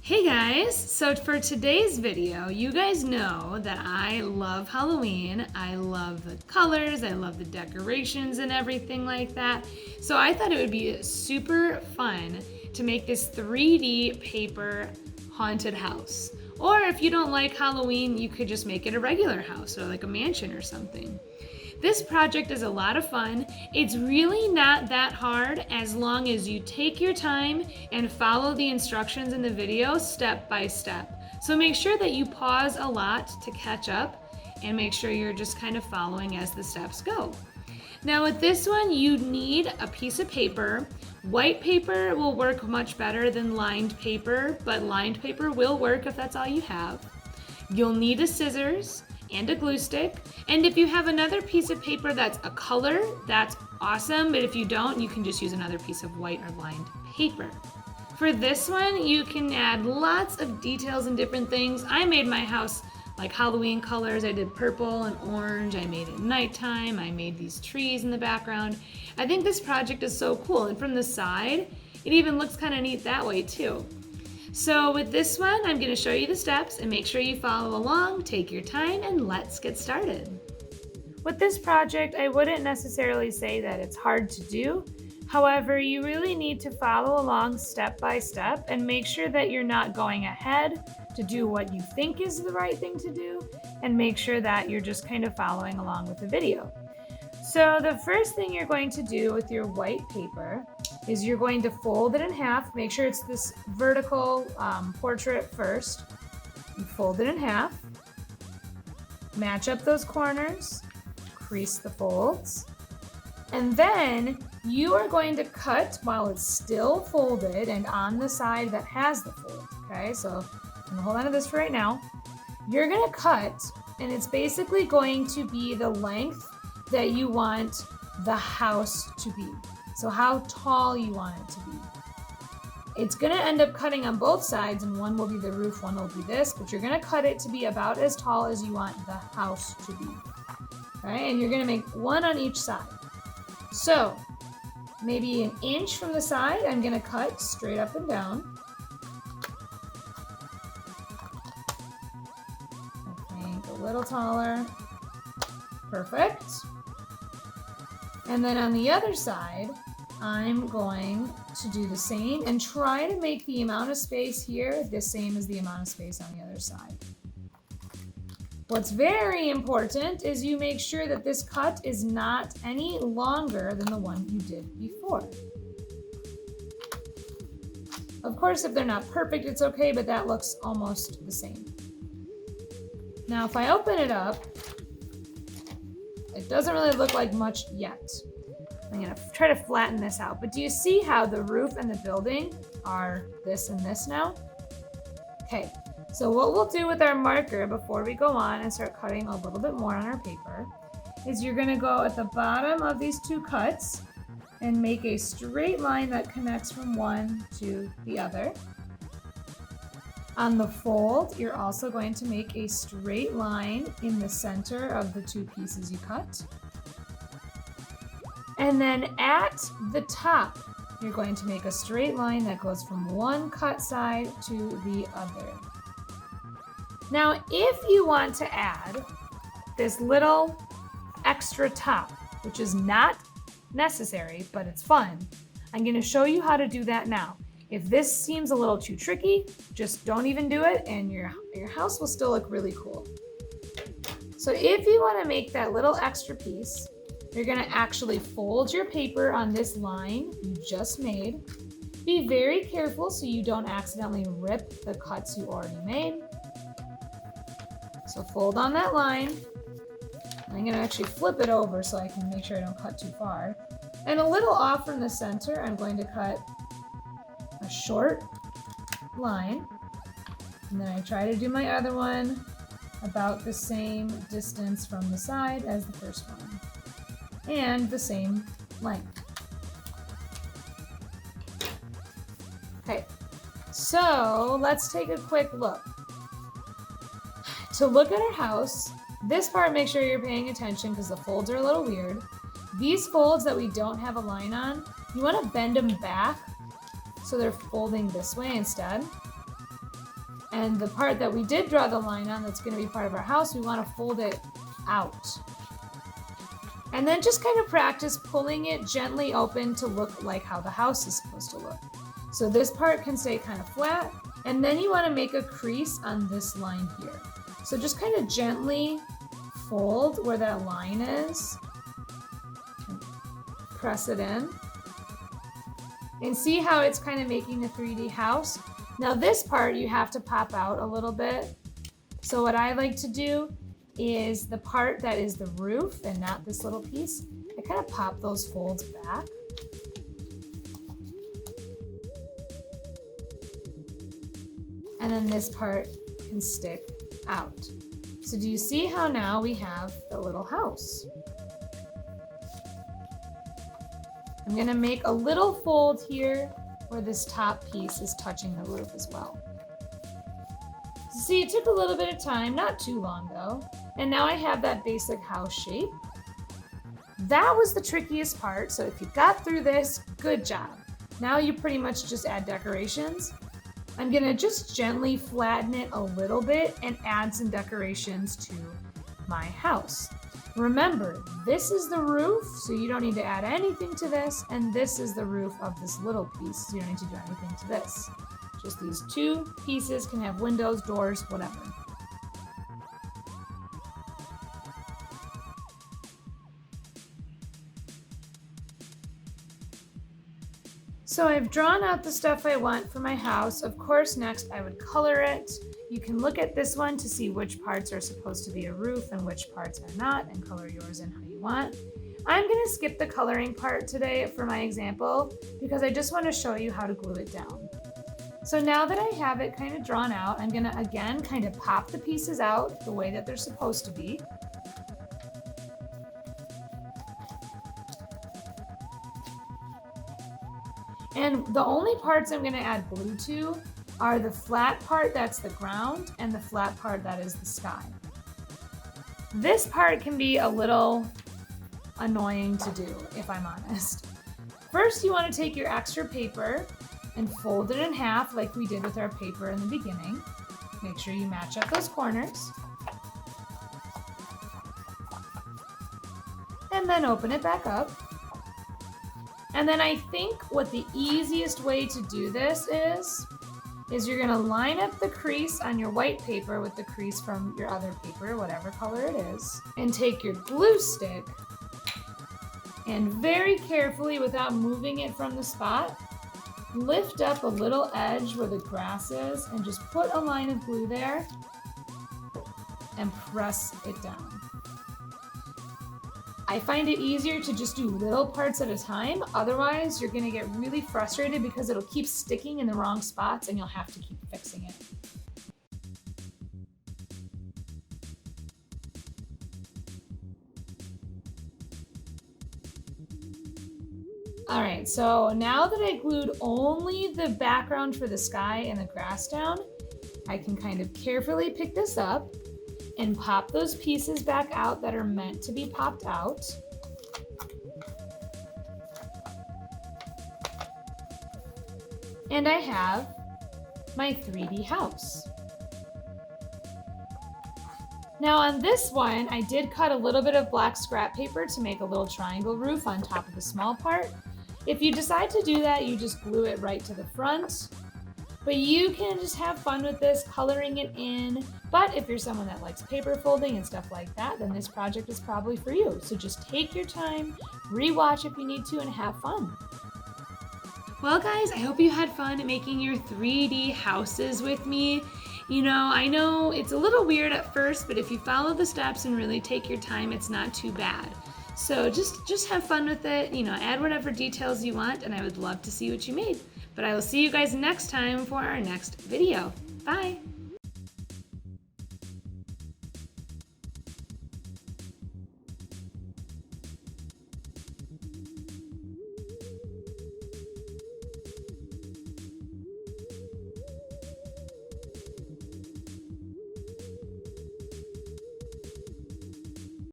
Hey guys, so for today's video, you guys know that I love Halloween. I love the colors, I love the decorations and everything like that. So I thought it would be super fun to make this 3D paper haunted house. Or if you don't like Halloween, you could just make it a regular house or like a mansion or something. This project is a lot of fun. It's really not that hard as long as you take your time and follow the instructions in the video step by step. So make sure that you pause a lot to catch up and make sure you're just kind of following as the steps go. Now with this one, you need a piece of paper. White paper will work much better than lined paper, but lined paper will work if that's all you have. You'll need a scissors and a glue stick. And if you have another piece of paper that's a color, that's awesome. But if you don't, you can just use another piece of white or lined paper. For this one, you can add lots of details and different things. I made my house like Halloween colors. I did purple and orange. I made it nighttime. I made these trees in the background. I think this project is so cool. And from the side, it even looks kind of neat that way too. So with this one, I'm going to show you the steps and make sure you follow along, take your time, and let's get started. With this project, I wouldn't necessarily say that it's hard to do. However, you really need to follow along step by step and make sure that you're not going ahead to do what you think is the right thing to do, and make sure that you're just kind of following along with the video. So the first thing you're going to do with your white paper is you're going to fold it in half. Make sure it's this vertical portrait first. You fold it in half, match up those corners, crease the folds, and then you are going to cut while it's still folded and on the side that has the fold, okay? So I'm gonna hold on to this for right now. You're gonna cut, and it's basically going to be the length that you want the house to be. So how tall you want it to be. It's gonna end up cutting on both sides, and one will be the roof, one will be this, but you're gonna cut it to be about as tall as you want the house to be. All right, and you're gonna make one on each side. So maybe an inch from the side, I'm gonna cut straight up and down. I think a little taller. Perfect. And then on the other side, I'm going to do the same and try to make the amount of space here the same as the amount of space on the other side. What's very important is you make sure that this cut is not any longer than the one you did before. Of course, if they're not perfect, it's okay, but that looks almost the same. Now, if I open it up, it doesn't really look like much yet. I'm gonna try to flatten this out, but do you see how the roof and the building are this and this now? Okay, so what we'll do with our marker before we go on and start cutting a little bit more on our paper is you're gonna go at the bottom of these two cuts and make a straight line that connects from one to the other. On the fold, you're also going to make a straight line in the center of the two pieces you cut. And then at the top, you're going to make a straight line that goes from one cut side to the other. Now, if you want to add this little extra top, which is not necessary, but it's fun, I'm going to show you how to do that now. If this seems a little too tricky, just don't even do it and your house will still look really cool. So if you want to make that little extra piece, you're going to actually fold your paper on this line you just made. Be very careful so you don't accidentally rip the cuts you already made. So fold on that line. I'm going to actually flip it over so I can make sure I don't cut too far. And a little off from the center, I'm going to cut a short line, and then I try to do my other one about the same distance from the side as the first one, and the same length. Okay, so let's take a quick look. To look at our house, this part, make sure you're paying attention because the folds are a little weird. These folds that we don't have a line on, you want to bend them back so they're folding this way instead. And the part that we did draw the line on that's going to be part of our house, we want to fold it out. And then just kind of practice pulling it gently open to look like how the house is supposed to look. So this part can stay kind of flat, and then you want to make a crease on this line here. So just kind of gently fold where that line is, press it in, and see how it's kind of making a 3D house. Now this part you have to pop out a little bit. So what I like to do is the part that is the roof and not this little piece, I kind of pop those folds back. And then this part can stick out. So do you see how now we have the little house? I'm gonna make a little fold here where this top piece is touching the roof as well. So see, it took a little bit of time, not too long though. And now I have that basic house shape. That was the trickiest part, so if you got through this, good job. Now you pretty much just add decorations. I'm gonna just gently flatten it a little bit and add some decorations to my house. Remember, this is the roof, so you don't need to add anything to this, and this is the roof of this little piece, so you don't need to do anything to this. Just these two pieces can have windows, doors, whatever. So I've drawn out the stuff I want for my house. Of course, next I would color it. You can look at this one to see which parts are supposed to be a roof and which parts are not, and color yours in how you want. I'm gonna skip the coloring part today for my example because I just wanna show you how to glue it down. So now that I have it kind of drawn out, I'm gonna again kind of pop the pieces out the way that they're supposed to be. And the only parts I'm gonna add glue to are the flat part that's the ground and the flat part that is the sky. This part can be a little annoying to do, if I'm honest. First, you wanna take your extra paper and fold it in half like we did with our paper in the beginning. Make sure you match up those corners. And then open it back up. And then I think what the easiest way to do this is you're gonna line up the crease on your white paper with the crease from your other paper, whatever color it is, and take your glue stick and very carefully, without moving it from the spot, lift up a little edge where the grass is and just put a line of glue there and press it down. I find it easier to just do little parts at a time. Otherwise, you're gonna get really frustrated because it'll keep sticking in the wrong spots and you'll have to keep fixing it. All right, so now that I glued only the background for the sky and the grass down, I can kind of carefully pick this up and pop those pieces back out that are meant to be popped out. And I have my 3D house. Now on this one, I did cut a little bit of black scrap paper to make a little triangle roof on top of the small part. If you decide to do that, you just glue it right to the front. But you can just have fun with this, coloring it in. But if you're someone that likes paper folding and stuff like that, then this project is probably for you. So just take your time, rewatch if you need to, and have fun. Well guys, I hope you had fun making your 3D houses with me. You know, I know it's a little weird at first, but if you follow the steps and really take your time, it's not too bad. So just have fun with it, you know, add whatever details you want, and I would love to see what you made. But I will see you guys next time for our next video. Bye.